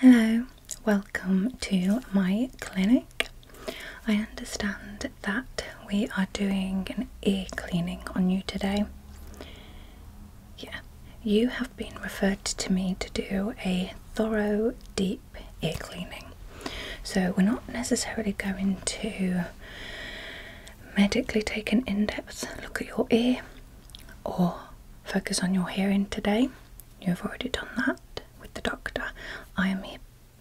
Hello, welcome to my clinic. I understand that we are doing an ear cleaning on you today. Yeah, you have been referred to me to do a thorough, deep ear cleaning. So we're not necessarily going to medically take an in-depth look at your ear or focus on your hearing today. You've already done that with the doctor. I am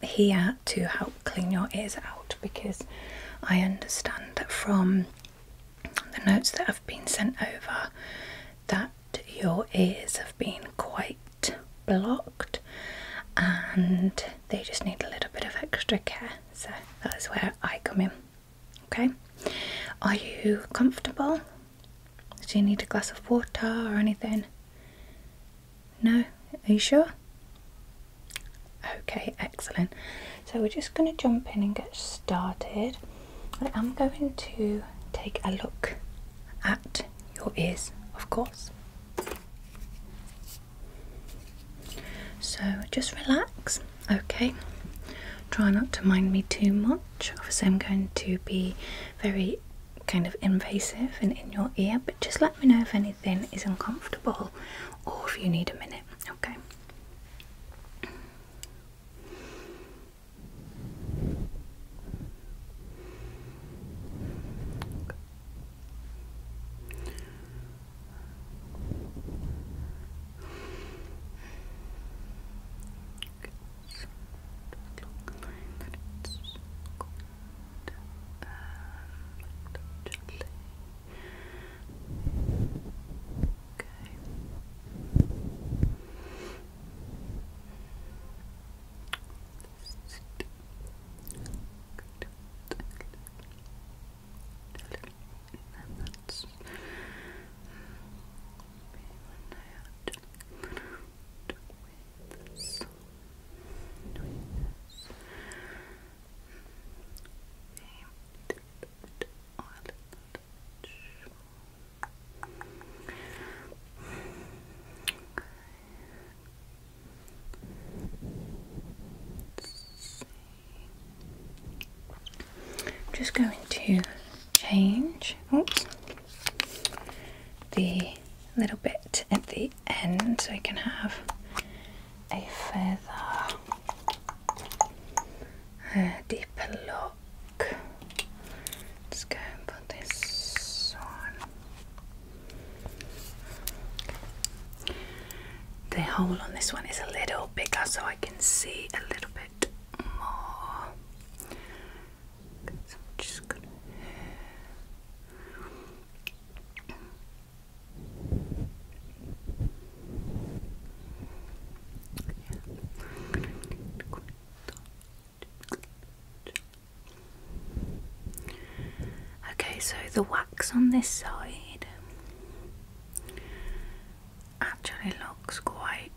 here to help clean your ears out because I understand from the notes that have been sent over that your ears have been quite blocked and they just need a little bit of extra care. So that is where I come in. Okay? Are you comfortable? Do you need a glass of water or anything? No? Are you sure? Okay, excellent. So we're just going to jump in and get started. I am going to take a look at your ears, of course. So just relax, okay? Try not to mind me too much. Obviously I'm going to be very kind of invasive and in your ear, but just let me know if anything is uncomfortable or if you need a minute, okay? Just going to change the little bit at the end so I can have a further deeper look. Let's go and put this on. The hole on this one is a little bigger so I can see a little bit more. Just gonna okay, so the wax on this side actually looks quite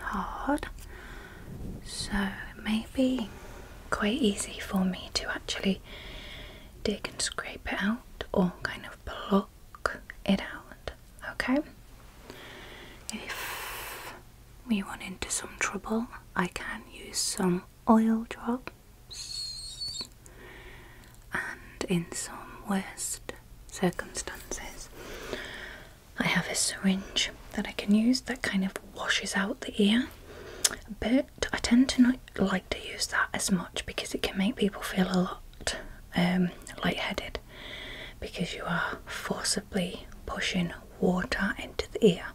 hard, so it may be quite easy for me to actually dig and scrape it out or kind of pluck it out, okay? If we run into some trouble, I can use some oil drops, and in some worst circumstances I have a syringe that I can use that kind of washes out the ear, but I tend to not like to use that as much because it can make people feel a lot lightheaded because you are forcibly pushing water into the ear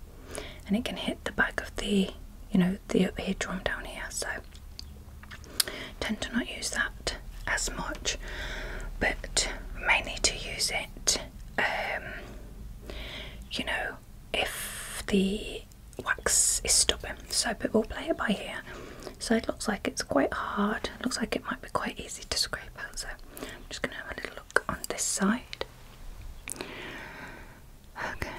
and it can hit the back of the, the eardrum down here, so I tend to not use that as much, but may need to use it if the wax is stubborn. So, but we'll play it by ear. So it looks like it's quite hard. It looks like it might be quite easy to scrape out. So I'm just going to have a little look on this side. Okay.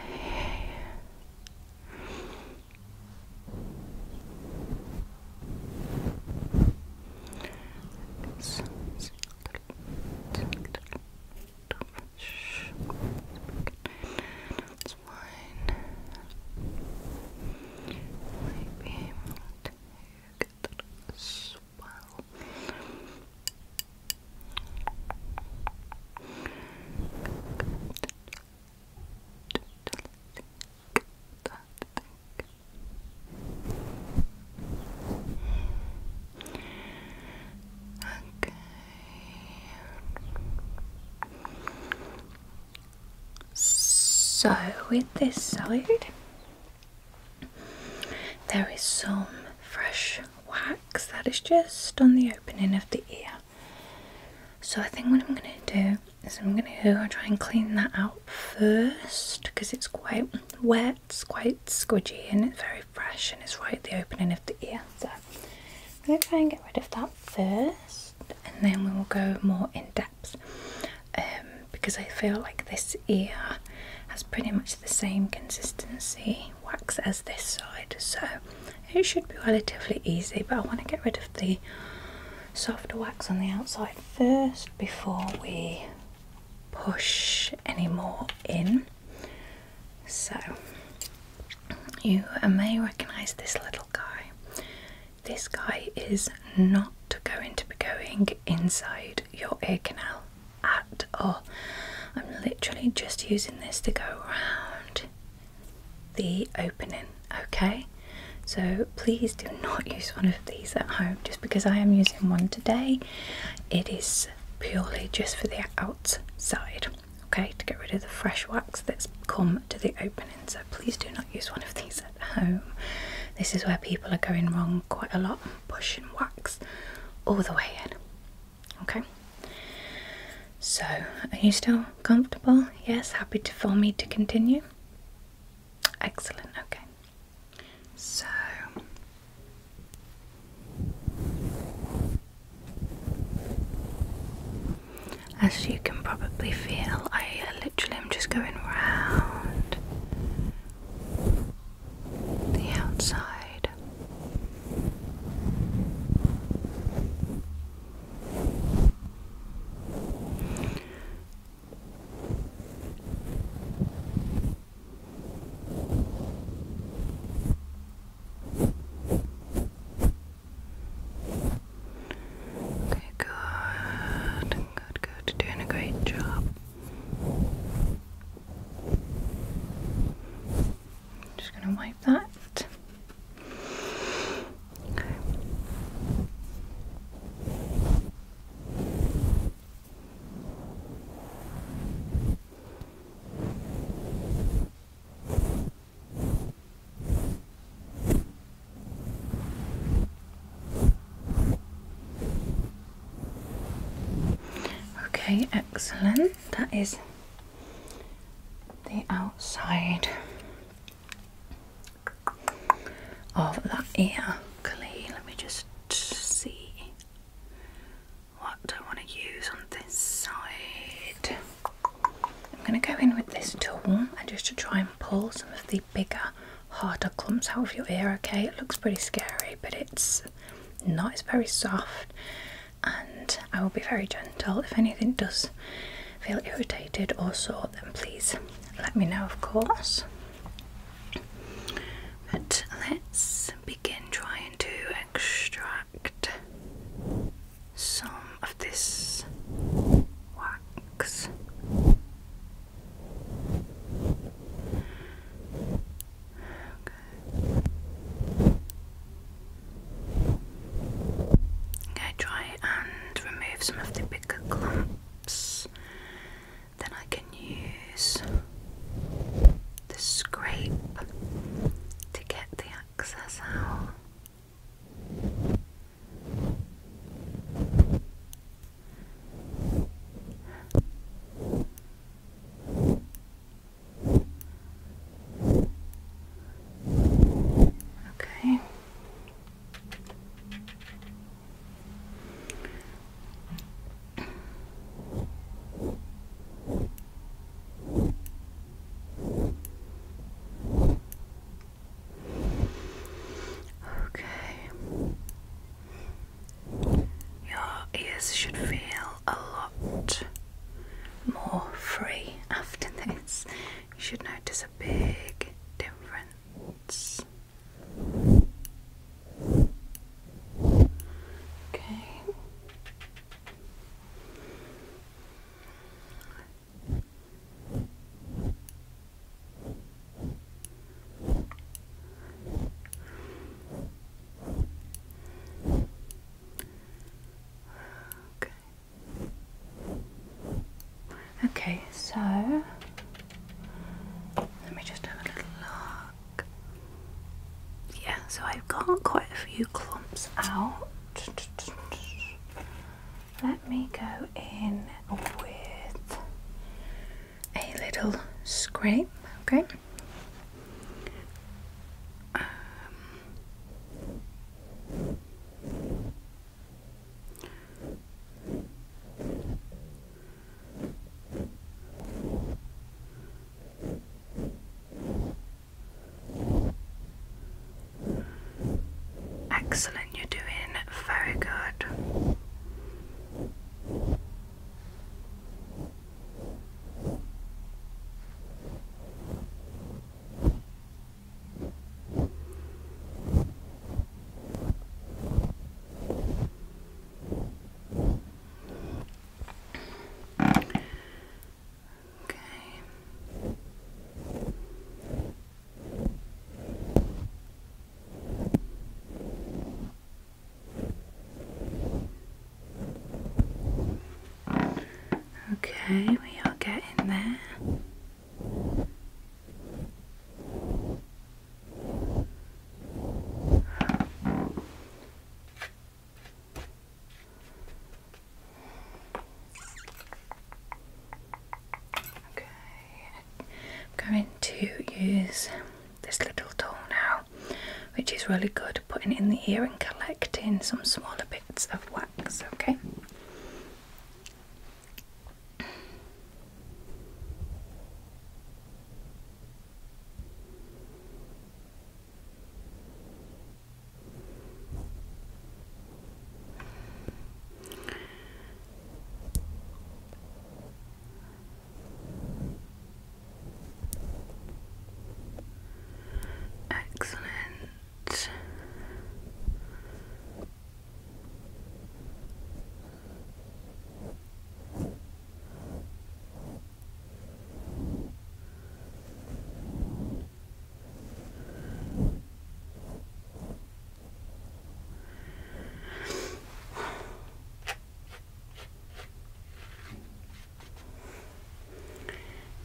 That's fine. Might be able to get that So with this side, there is some fresh wax that is just on the opening of the ear. So I think what I'm going to do is I'm going to try and clean that out first, because it's quite wet, it's quite squidgy, and it's very fresh, and it's right at the opening of the ear. So I'm going to try and get rid of that first, and then we will go more in depth, because I feel like this ear has pretty much the same consistency wax as this side, so it should be relatively easy. But I want to get rid of the softer wax on the outside first before we push any more in. So you may recognise this little guy. This guy is not going to be going inside your ear canal at all. I'm literally just using this to go around the opening, okay? So please do not use one of these at home. Just because I am using one today, it is purely just for the outside, okay, to get rid of the fresh wax that's come to the opening. So please do not use one of these at home. This is where people are going wrong quite a lot, pushing wax all the way in, okay? So, are you still comfortable? Yes, happy for me to continue? Excellent, okay. So, as you can probably feel, I literally am just going round the outside. Wipe that. Okay, excellent. That is the outside of that ear clean. Let me just see what I want to use on this side. I'm going to go in with this tool and just to try and pull some of the bigger, harder clumps out of your ear, okay? It looks pretty scary, but it's not. It's very soft, and I will be very gentle. If anything does feel irritated or sore, then please let me know, of course. But let's begin trying to extract some of this wax. Okay, try and remove some of the bigger clumps. Then I can use the scrape to get the excess out. Okay. Should feel a lot more free after this. You should notice a big difference. Okay. Okay, so got quite a few clumps out. Let me go in with a little scrape, okay? Excellent, you're doing very good. Okay, we are getting there. Okay, I'm going to use this little tool now, which is really good at putting it in the ear and collecting some smaller bits of wax, okay? Excellent.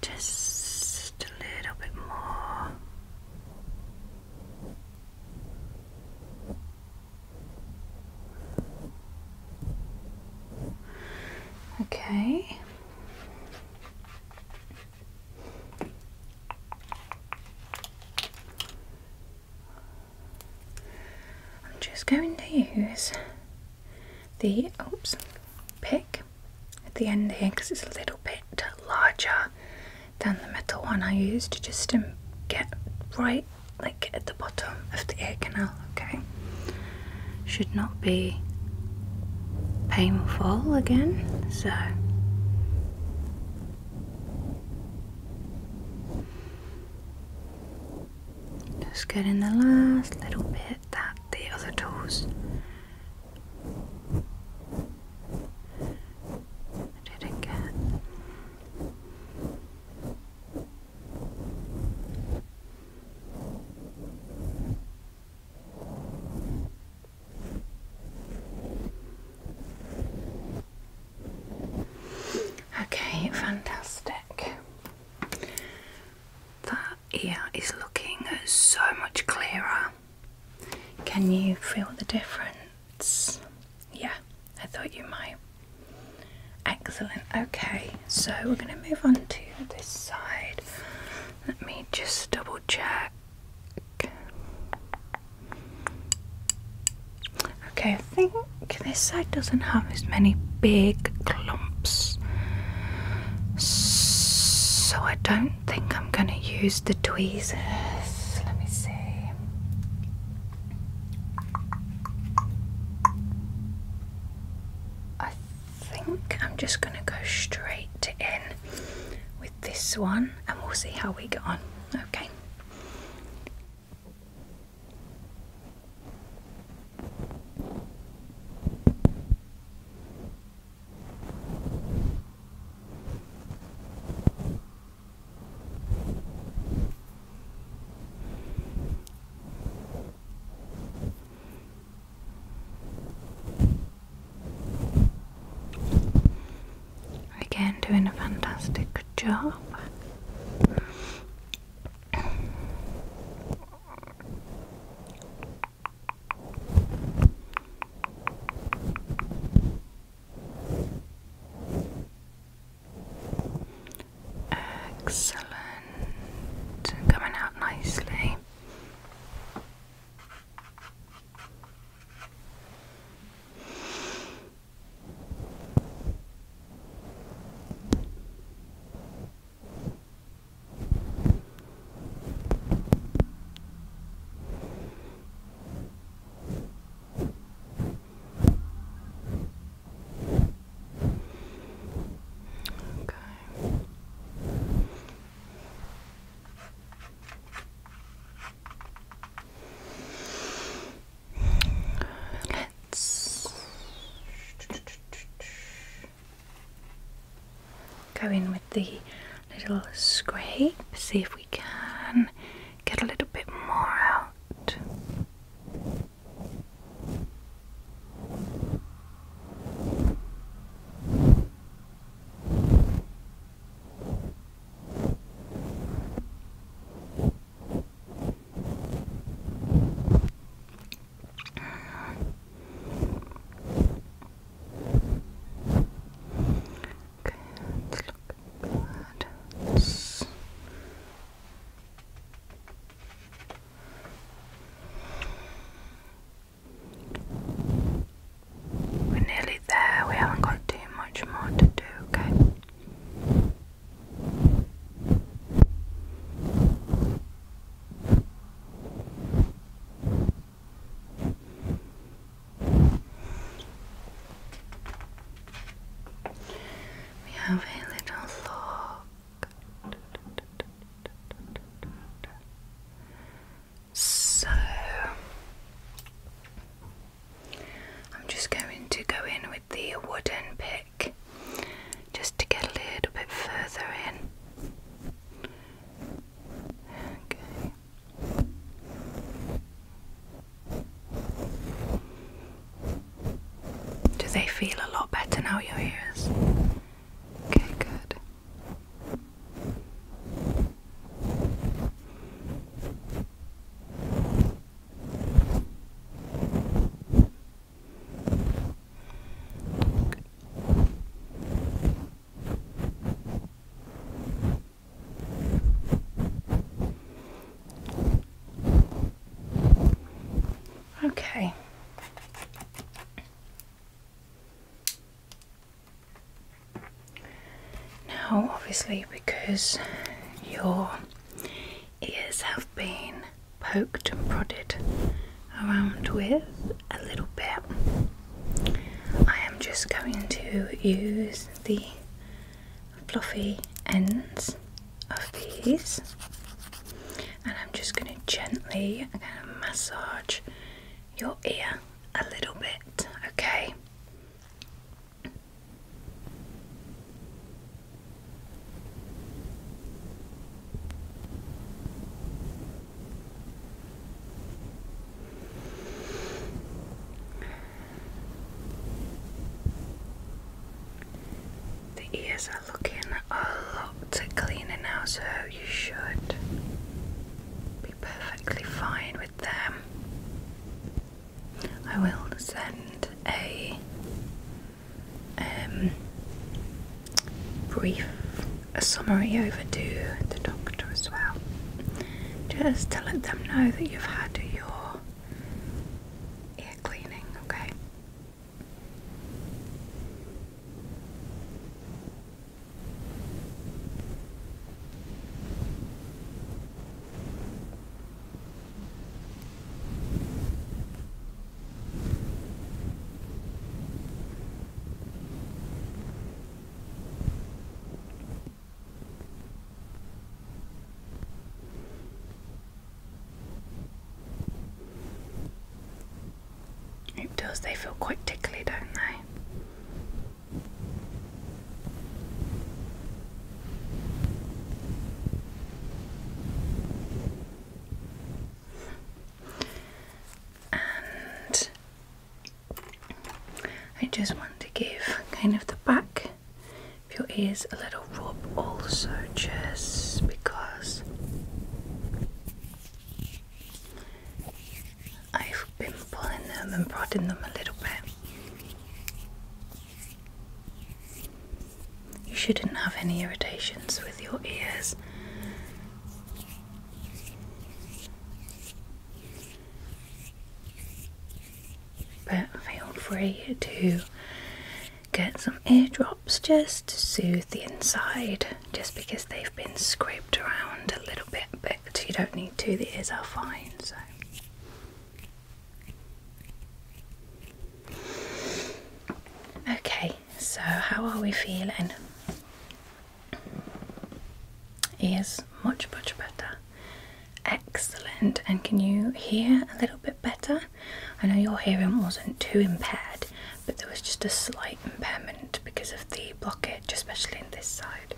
Just a little bit more. Okay. I'm just going to use the pick at the end here because it's a little bit larger than the metal one I used, just to get right like at the bottom of the ear canal, okay? Should not be painful again, so just getting the last little bit that the other tools didn't get. Okay, fantastic. That ear is looking so much clearer. Can you feel the difference? Yeah, I thought you might. Excellent. Okay, so we're going to move on to this side. Let me just double check. Okay, I think this side doesn't have as many big clumps, so I don't think I'm going to use the tweezers. Let me see. I think I'm just going to go straight in with this one and we'll see how we get on. Okay. Again, doing a fantastic job. Excellent. Coming out nicely. Go in with the little scrape, see if we can get a little bit more out. Have a little look. So I'm just going to go in with the wooden pick just to get a little bit further in. Okay. Do they feel a lot better now, your ears? Okay, good. Okay. Now, obviously, because your ears have been poked and prodded around with a little bit, I am just going to use the fluffy ends of these, and I'm just going to gently massage your ear a little bit, okay? The ears are looking a lot cleaner now, so you should be perfectly fine with them. I will send a brief summary over to the doctor as well, just to let them know that you've had your ear cleaning, okay? It does, they feel quite tickly, don't they? And I just want to give kind of the back of your ears a little rub also, just because I've been pulling them and prodding them a little bit. You shouldn't have any irritations with your ears. But feel free to get some eardrops just to soothe the inside, just because they've been scraped around a little bit, but you don't need to, the ears are fine. So okay, so how are we feeling? Ears much better. Excellent. And can you hear a little bit better? I know your hearing wasn't too impaired, but there was just a slight impairment because of the blockage, especially in this side.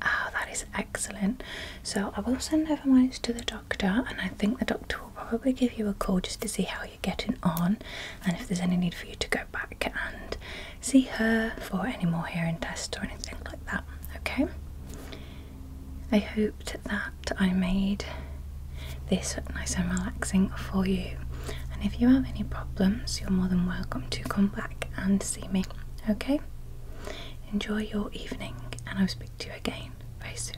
Ah, that is excellent. So I will send over my notes to the doctor, and I think the doctor will probably give you a call just to see how you're getting on, and if there's any need for you to go back and see her for any more hearing tests or anything like that. Okay? I hoped that I made this nice and relaxing for you, and if you have any problems, you're more than welcome to come back and see me. Okay? Enjoy your evening, and I'll speak to you again very soon.